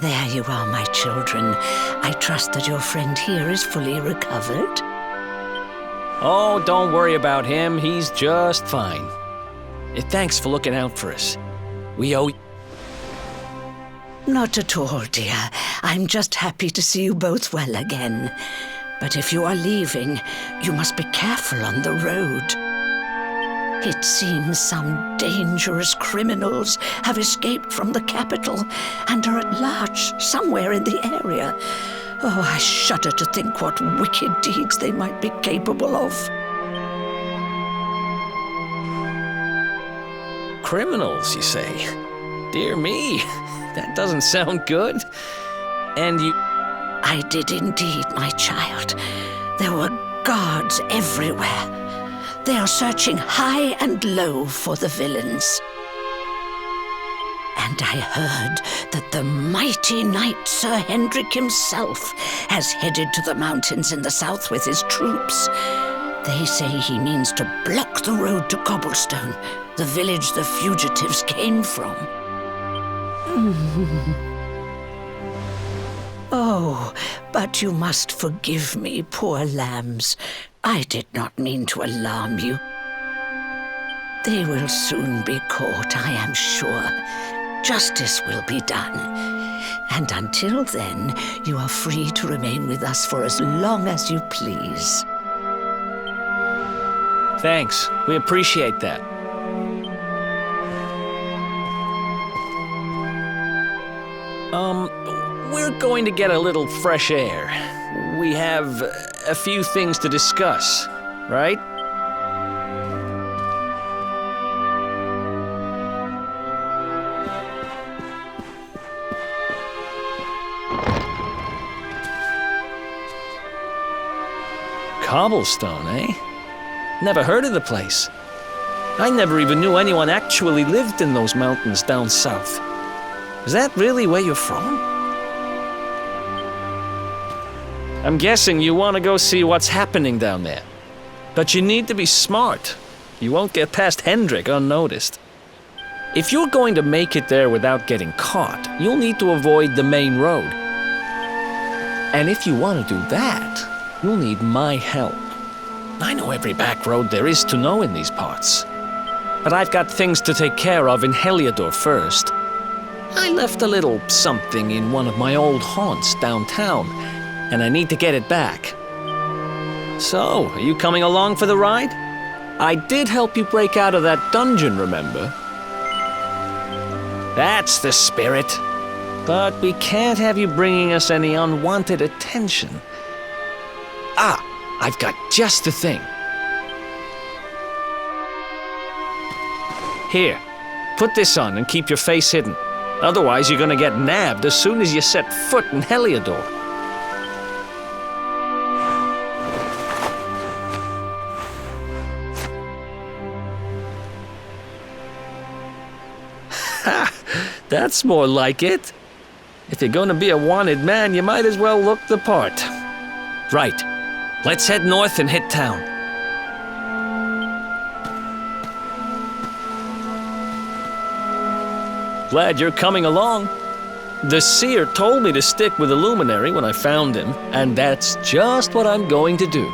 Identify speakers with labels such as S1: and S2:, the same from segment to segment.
S1: there you are, my children. I trust that your friend here is fully recovered.
S2: Oh, don't worry about him. He's just fine. Thanks for looking out for us. We owe...
S1: Not at all, dear. I'm just happy to see you both well again. But if you are leaving, you must be careful on the road. It seems some dangerous criminals have escaped from the capital and are at large somewhere in the area. Oh, I shudder to think what wicked deeds they might be capable of.
S2: Criminals, you say? Dear me, that doesn't sound good. And you...
S1: I did indeed, my child. There were guards everywhere. They are searching high and low for the villains. And I heard that the mighty knight Sir Hendrik himself has headed to the mountains in the south with his troops. They say he means to block the road to Cobblestone, the village the fugitives came from. Oh, but you must forgive me, poor lambs. I did not mean to alarm you. They will soon be caught, I am sure. Justice will be done. And until then, you are free to remain with us for as long as you please.
S2: Thanks. We appreciate that. We're going to get a little fresh air. We have a few things to discuss, right? Cobblestone, eh? Never heard of the place. I never even knew anyone actually lived in those mountains down south. Is that really where you're from? I'm guessing you want to go see what's happening down there. But you need to be smart. You won't get past Hendrik unnoticed. If you're going to make it there without getting caught, you'll need to avoid the main road. And if you want to do that, you'll need my help. I know every back road there is to know in these parts. But I've got things to take care of in Heliodor first. I left a little something in one of my old haunts downtown, and I need to get it back. So, are you coming along for the ride? I did help you break out of that dungeon, remember? That's the spirit. But we can't have you bringing us any unwanted attention. Ah, I've got just the thing. Here, put this on and keep your face hidden. Otherwise, you're gonna get nabbed as soon as you set foot in Heliodor. Ha! That's more like it. If you're gonna be a wanted man, you might as well look the part. Right. Let's head north and hit town. Glad you're coming along. The seer told me to stick with the luminary when I found him, and that's just what I'm going to do.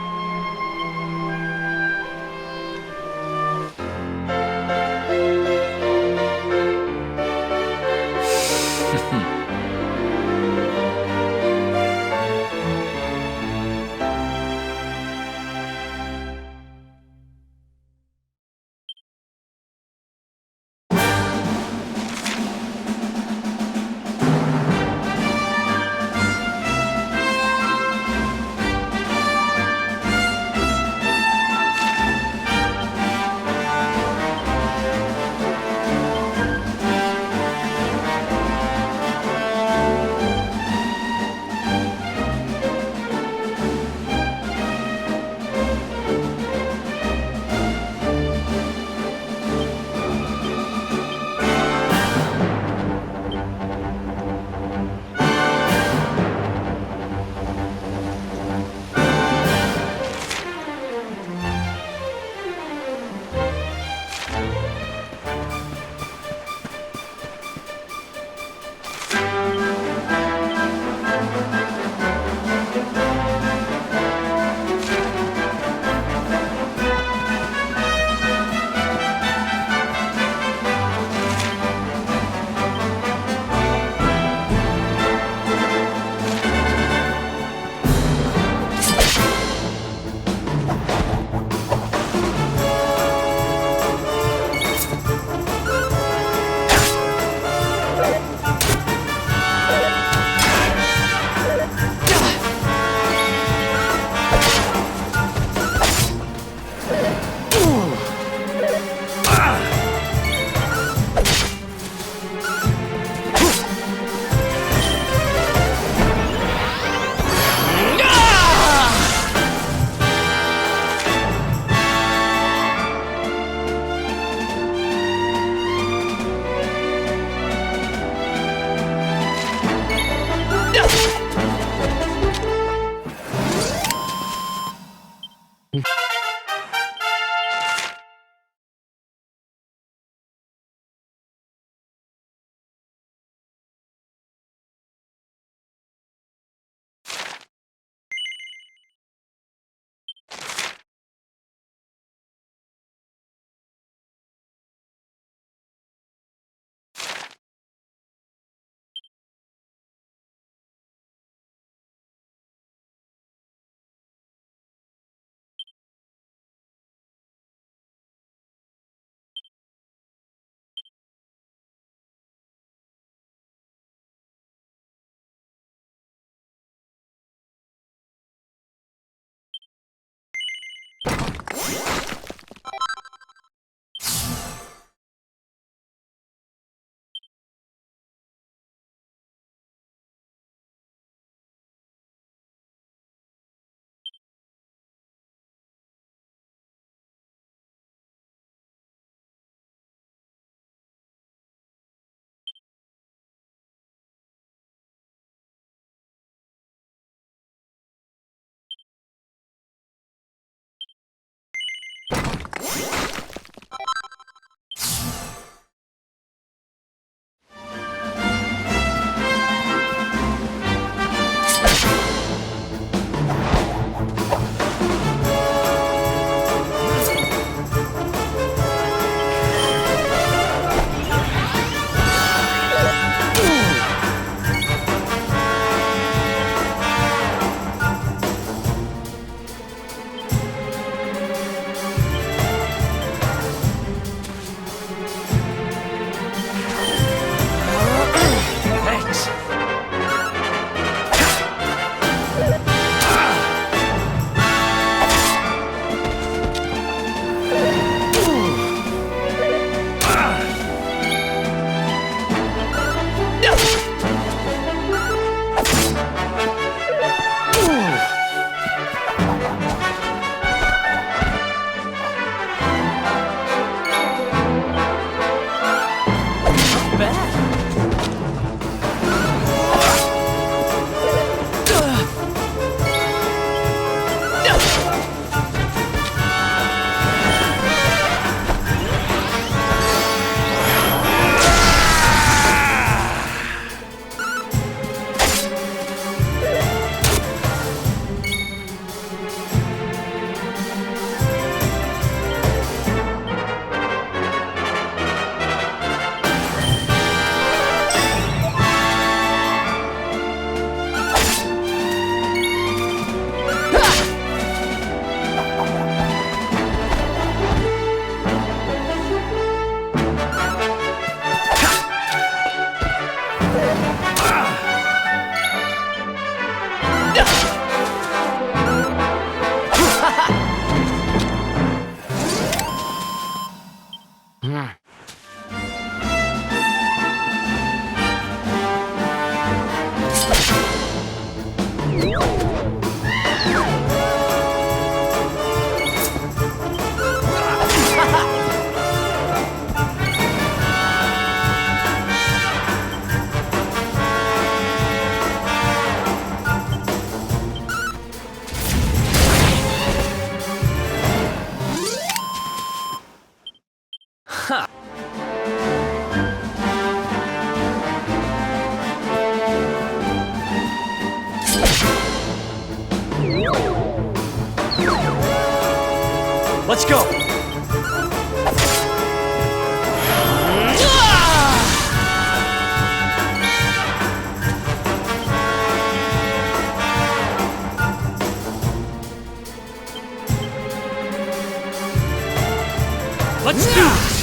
S2: Let's go! Let's do this!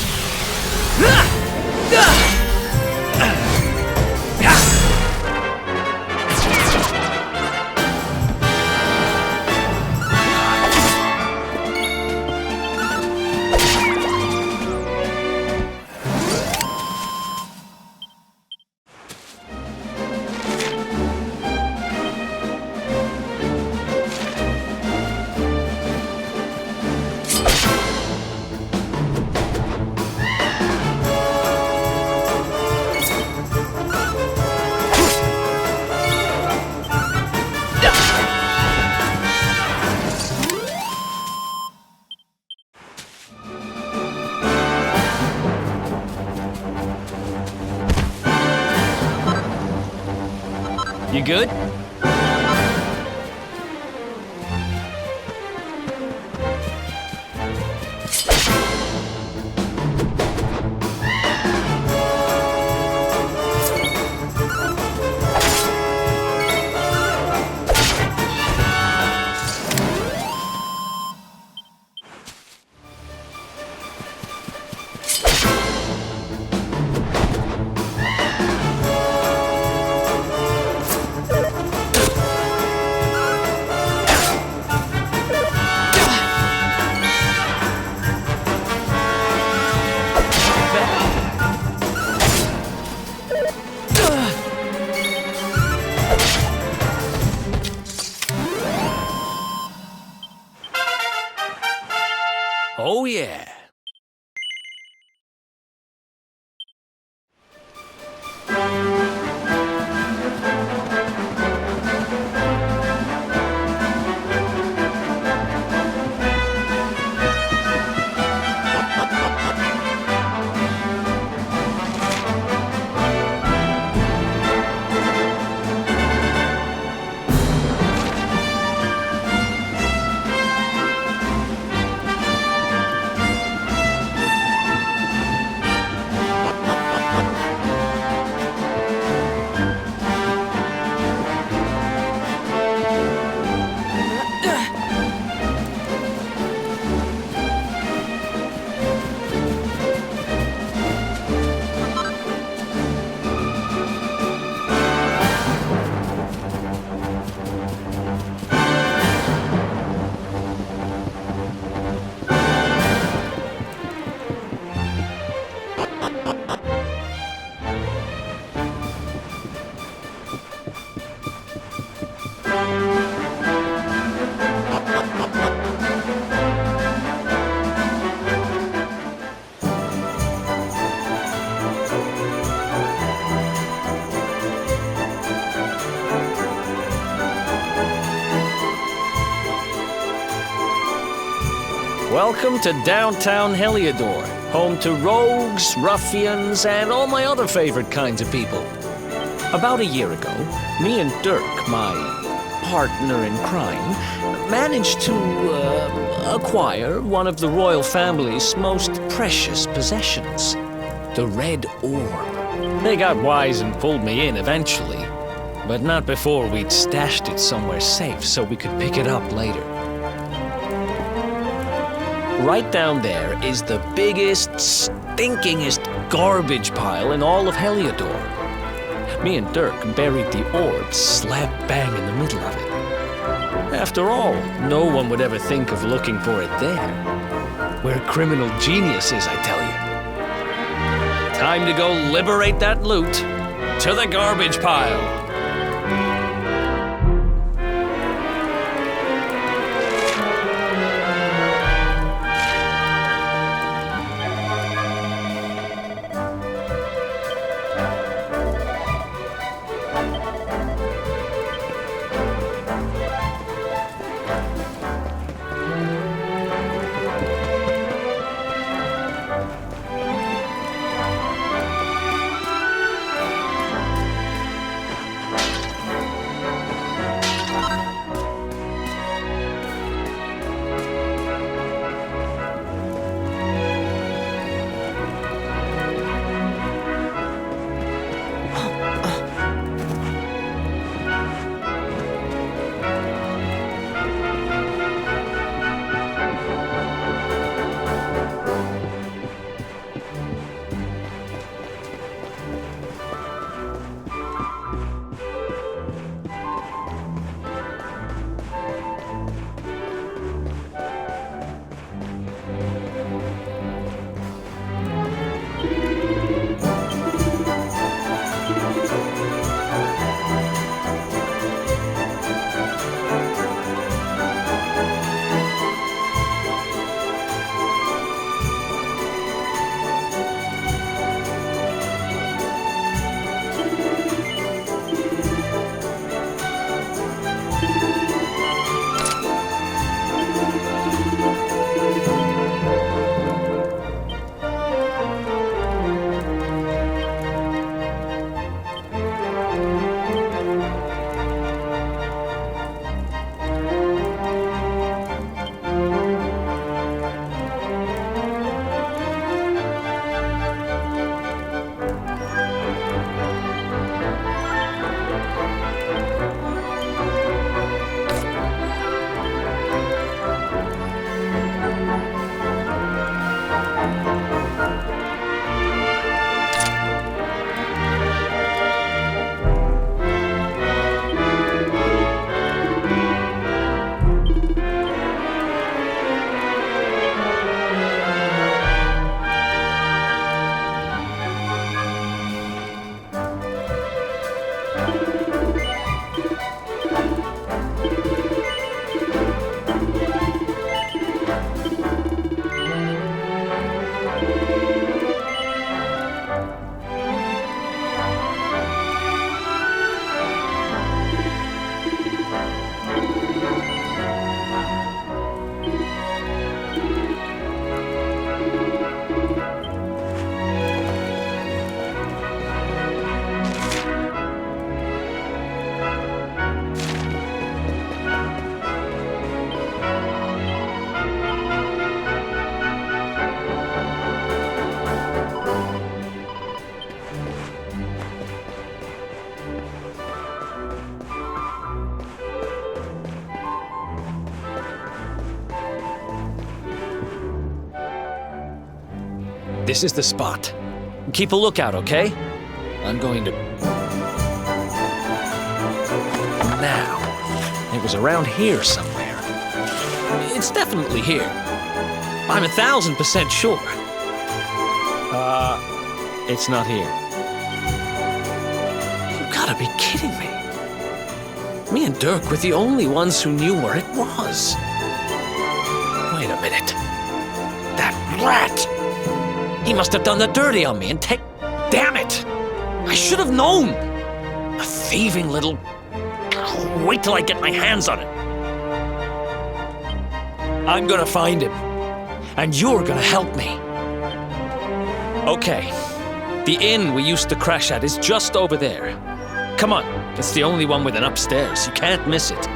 S2: You good? Oh yeah! Welcome to downtown Heliodor, home to rogues, ruffians, and all my other favorite kinds of people. About a year ago, me and Dirk, my partner in crime, managed to acquire one of the royal family's most precious possessions, the red orb. They got wise and pulled me in eventually, but not before we'd stashed it somewhere safe so we could pick it up later. Right down there is the biggest, stinkingest garbage pile in all of Heliodor. Me and Dirk buried the orb slap bang in the middle of it. After all, no one would ever think of looking for it there. We're criminal geniuses, I tell you. Time to go liberate that loot to the garbage pile. This is the spot. Keep a lookout, okay? I'm going to... Now, it was around here somewhere. It's definitely here. I'm 1,000% sure. It's not here. You gotta be kidding me. Me and Dirk were the only ones who knew where it was. Wait a minute. That rat! He must have done the dirty on me and take... Damn it! I should have known! A thieving little... Wait till I get my hands on it. I'm gonna find him. And you're gonna help me. Okay. The inn we used to crash at is just over there. Come on. It's the only one with an upstairs. You can't miss it.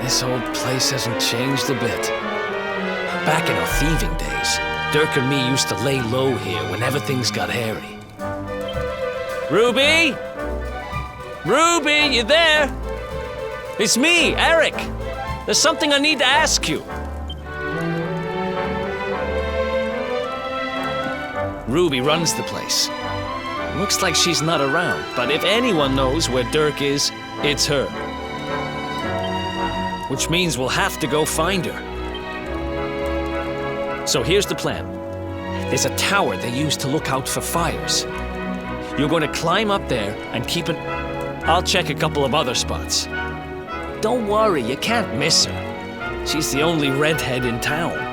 S2: This old place hasn't changed a bit. Back in our thieving days, Dirk and me used to lay low here whenever things got hairy. Ruby? Ruby, you there? It's me, Erik. There's something I need to ask you. Ruby runs the place. Looks like she's not around, but if anyone knows where Dirk is, it's her. Which means we'll have to go find her. So here's the plan. There's a tower they use to look out for fires. You're going to climb up there and keep an... I'll check a couple of other spots. Don't worry, you can't miss her. She's the only redhead in town.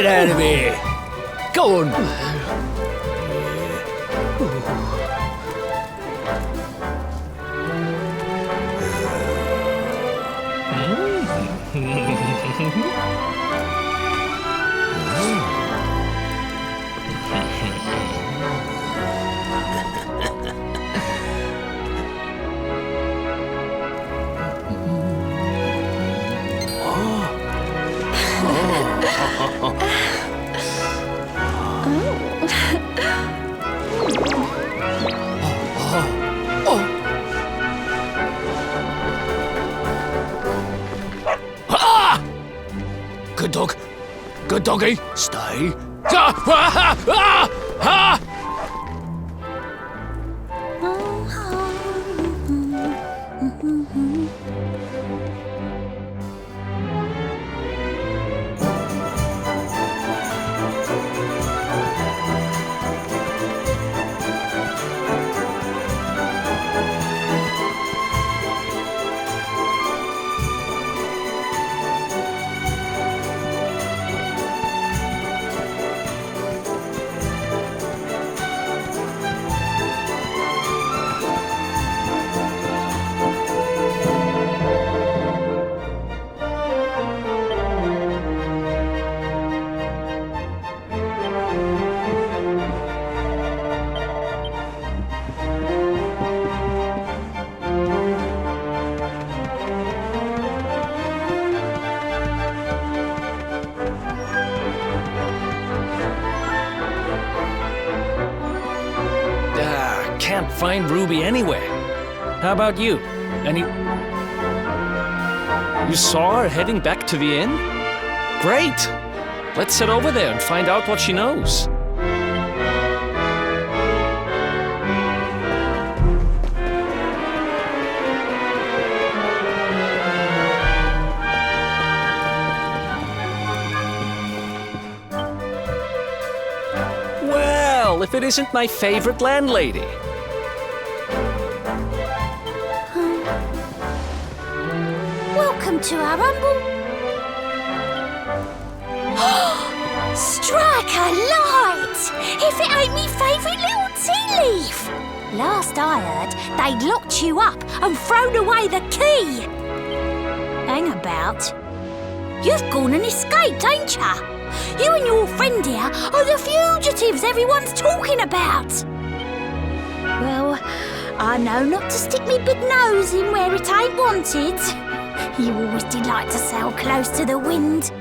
S3: Get out of here! Go on! Good dog. Good doggy. Stay.
S2: Can't find Ruby anywhere. How about you? You saw her heading back to the inn? Great! Let's head over there and find out what she knows. Well, if it isn't my favorite landlady.
S4: Welcome to our humble... Strike a light! If it ain't me favourite little tea leaf! Last I heard, they'd locked you up and thrown away the key! Hang about. You've gone and escaped, ain't ya? You and your friend here are the fugitives everyone's talking about! Well, I know not to stick me big nose in where it ain't wanted. You always delight to sail close to the wind.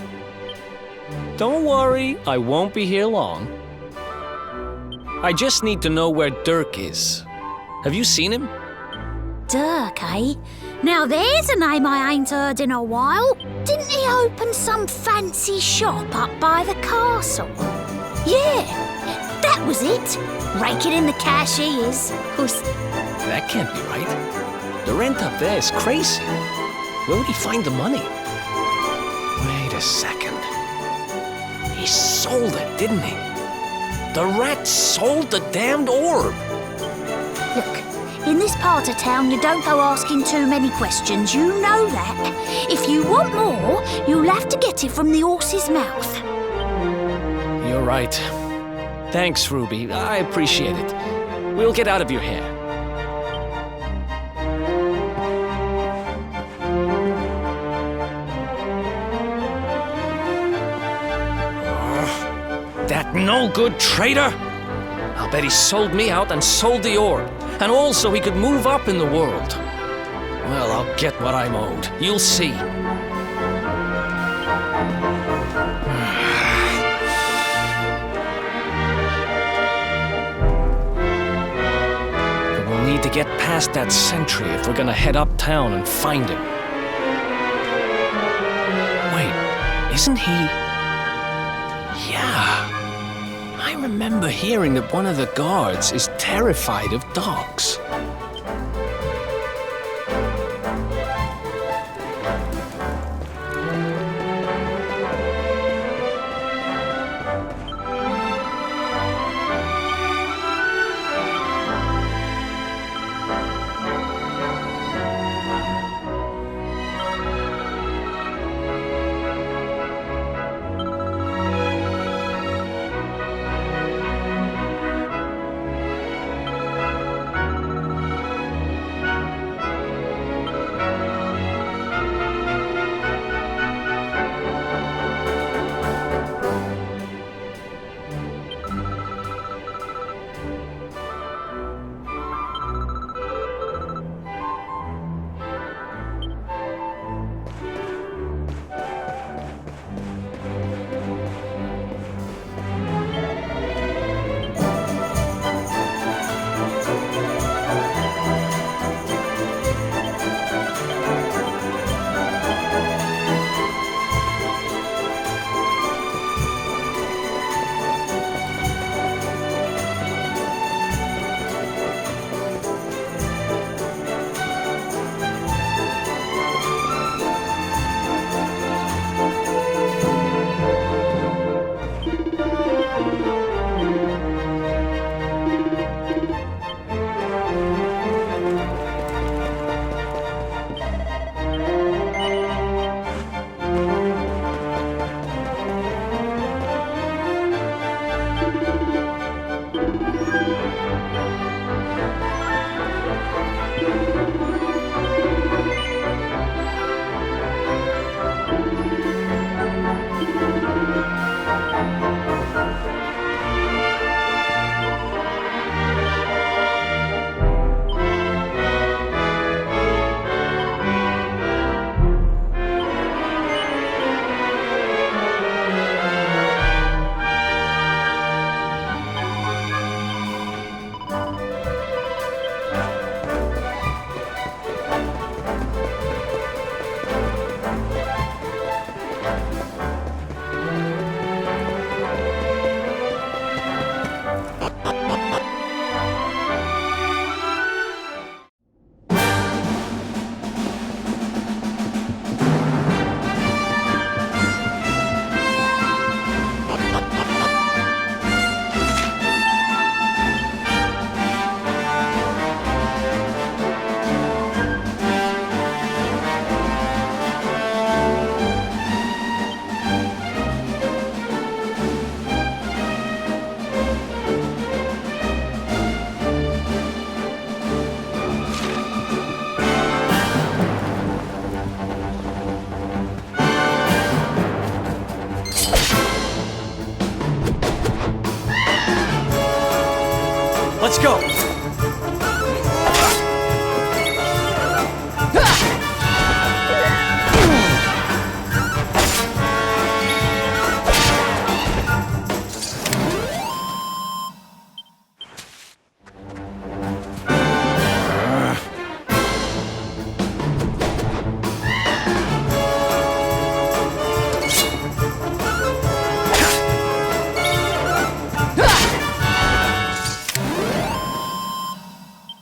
S2: Don't worry, I won't be here long. I just need to know where Dirk is. Have you seen him?
S4: Dirk, eh? Now there's a name I ain't heard in a while. Didn't he open some fancy shop up by the castle? Yeah, that was it. Raking in the cash he is.
S2: That can't be right. The rent up there is crazy. Where would he find the money? Wait a second. He sold it, didn't he? The rat sold the damned orb.
S4: Look, in this part of town you don't go asking too many questions, you know that. If you want more, you'll have to get it from the horse's mouth.
S2: You're right. Thanks, Ruby. I appreciate it. We'll get out of your hair. That no-good traitor! I'll bet he sold me out and sold the orb. And also he could move up in the world. Well, I'll get what I'm owed. You'll see. But we'll need to get past that sentry if we're gonna head uptown and find him. Wait, isn't he... Yeah. I remember hearing that one of the guards is terrified of dogs.
S3: Let's go!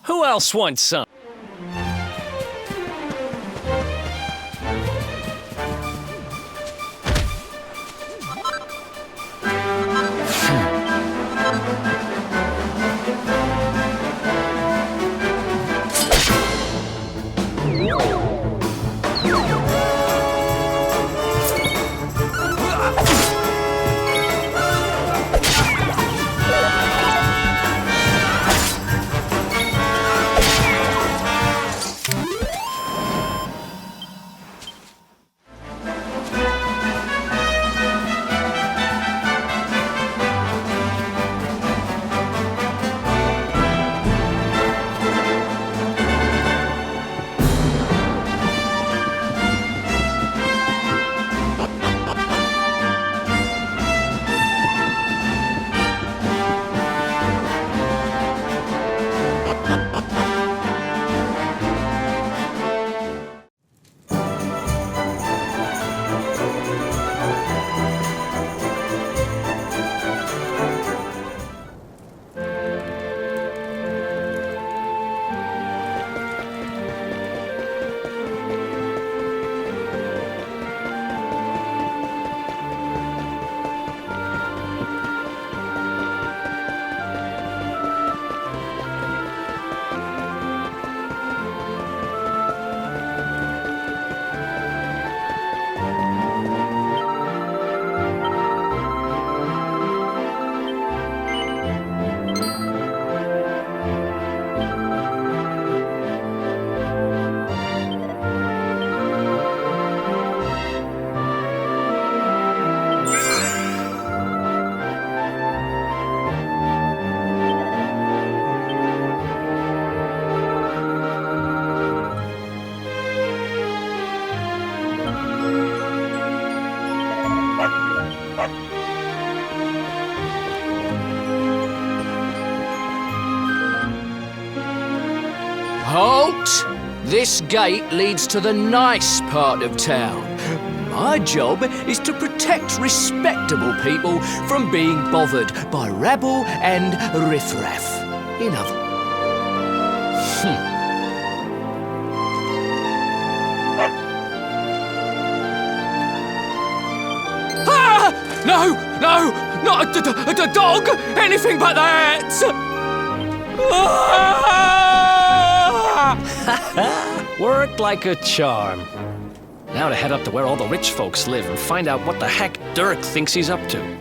S2: Who else wants some?
S3: Halt! This gate leads to the nice part of town. My job is to protect respectable people from being bothered by rabble and riffraff. In other... Ah! No! No! Not a dog! Anything but that! Ah!
S2: Worked like a charm. Now to head up to where all the rich folks live and find out what the heck Dirk thinks he's up to.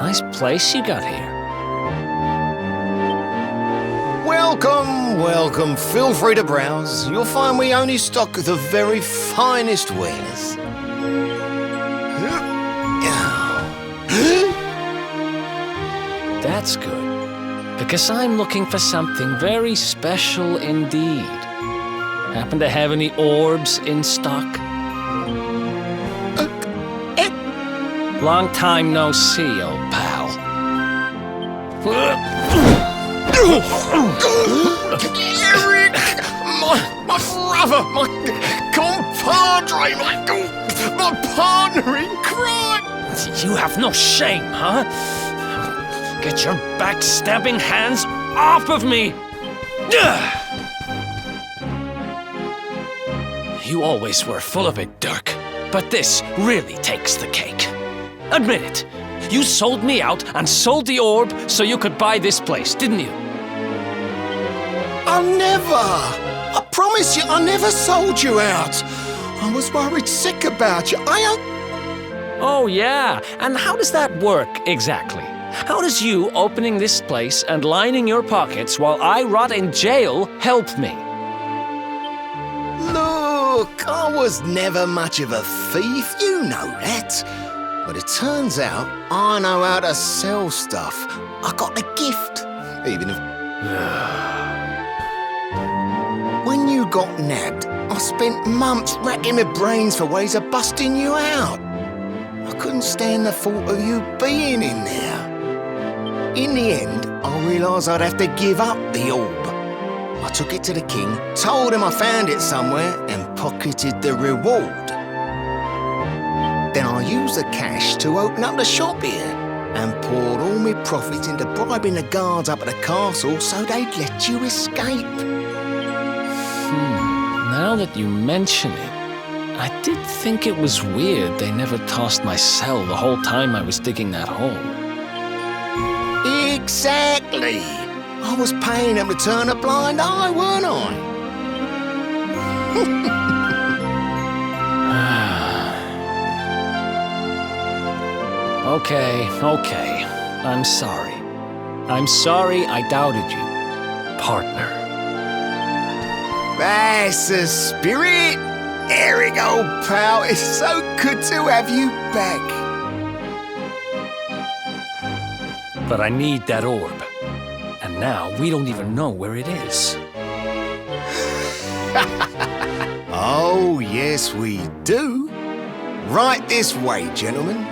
S2: nice place you got here.
S5: Welcome, welcome. Feel free to browse. You'll find we only stock the very finest wares.
S2: That's good, because I'm looking for something very special indeed. Happen to have any orbs in stock? Long time no see, old pal.
S5: Erik! My brother, my compadre, my partner in crime!
S2: You have no shame, huh? Get your backstabbing hands off of me! You always were full of it, Dirk. But this really takes the cake. Admit it. You sold me out and sold the orb so you could buy this place, didn't you?
S5: I never! I promise you, I never sold you out. I was worried sick about you.
S2: Oh, yeah. And how does that work exactly? How does you opening this place and lining your pockets while I rot in jail help me?
S5: Look, I was never much of a thief, you know that. But it turns out I know how to sell stuff. I got a gift, even if... When you got nabbed, I spent months racking my brains for ways of busting you out. I couldn't stand the thought of you being in there. In the end, I realised I'd have to give up the orb. I took it to the king, told him I found it somewhere, and pocketed the reward. Then I used the cash to open up the shop here, and poured all my profits into bribing the guards up at the castle so they'd let you escape.
S2: Now that you mention it, I did think it was weird they never tossed my cell the whole time I was digging that hole.
S5: Exactly! I was paying them to turn a blind eye, weren't I?
S2: Okay. I'm sorry. I'm sorry I doubted you, partner.
S5: That's the spirit! Erik, old pal, it's so good to have you back.
S2: But I need that orb. And now we don't even know where it is.
S5: Oh, yes, we do. Right this way, gentlemen.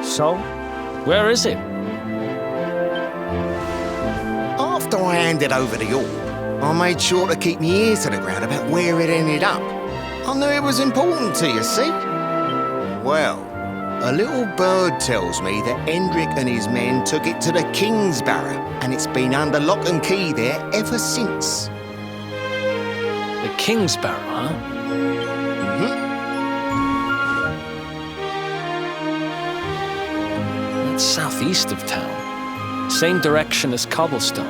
S2: So, where is it?
S5: After I handed over the orb, I made sure to keep my ears to the ground about where it ended up. I knew it was important to you, see? Well, a little bird tells me that Hendrik and his men took it to the King's Barrow, and it's been under lock and key there ever since.
S2: The King's Barrow, huh? That's southeast of town. Same direction as Cobblestone.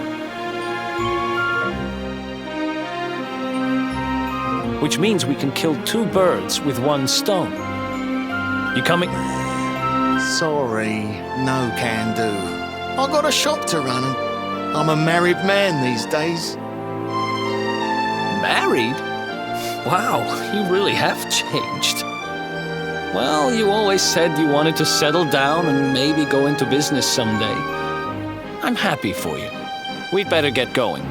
S2: Which means we can kill two birds with one stone. You coming?
S5: Sorry, no can do. I got a shop to run and I'm a married man these days.
S2: Married? Wow, you really have changed. Well, you always said you wanted to settle down and maybe go into business someday. I'm happy for you. We'd better get going.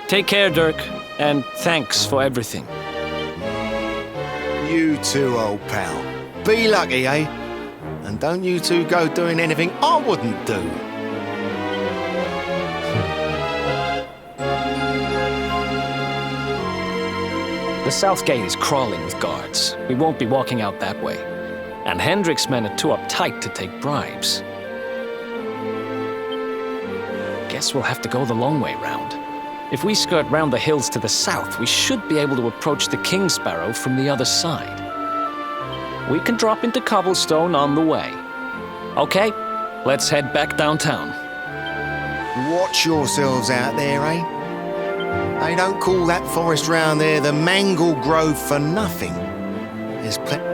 S2: Take care, Dirk, and thanks for everything.
S5: You too, old pal. Be lucky, eh? And don't you two go doing anything I wouldn't do.
S2: The south gate is crawling with guards. We won't be walking out that way. And Hendrik's men are too uptight to take bribes. Guess we'll have to go the long way round. If we skirt round the hills to the south, we should be able to approach the King Sparrow from the other side. We can drop into cobblestone on the way. Okay, let's head back downtown.
S5: Watch yourselves out there, eh? They don't call that forest round there the Mangle Grove for nothing. There's plenty.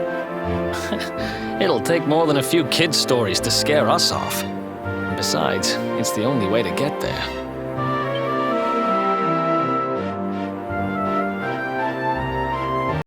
S2: It'll take more than a few kid stories to scare us off. Besides, it's the only way to get there.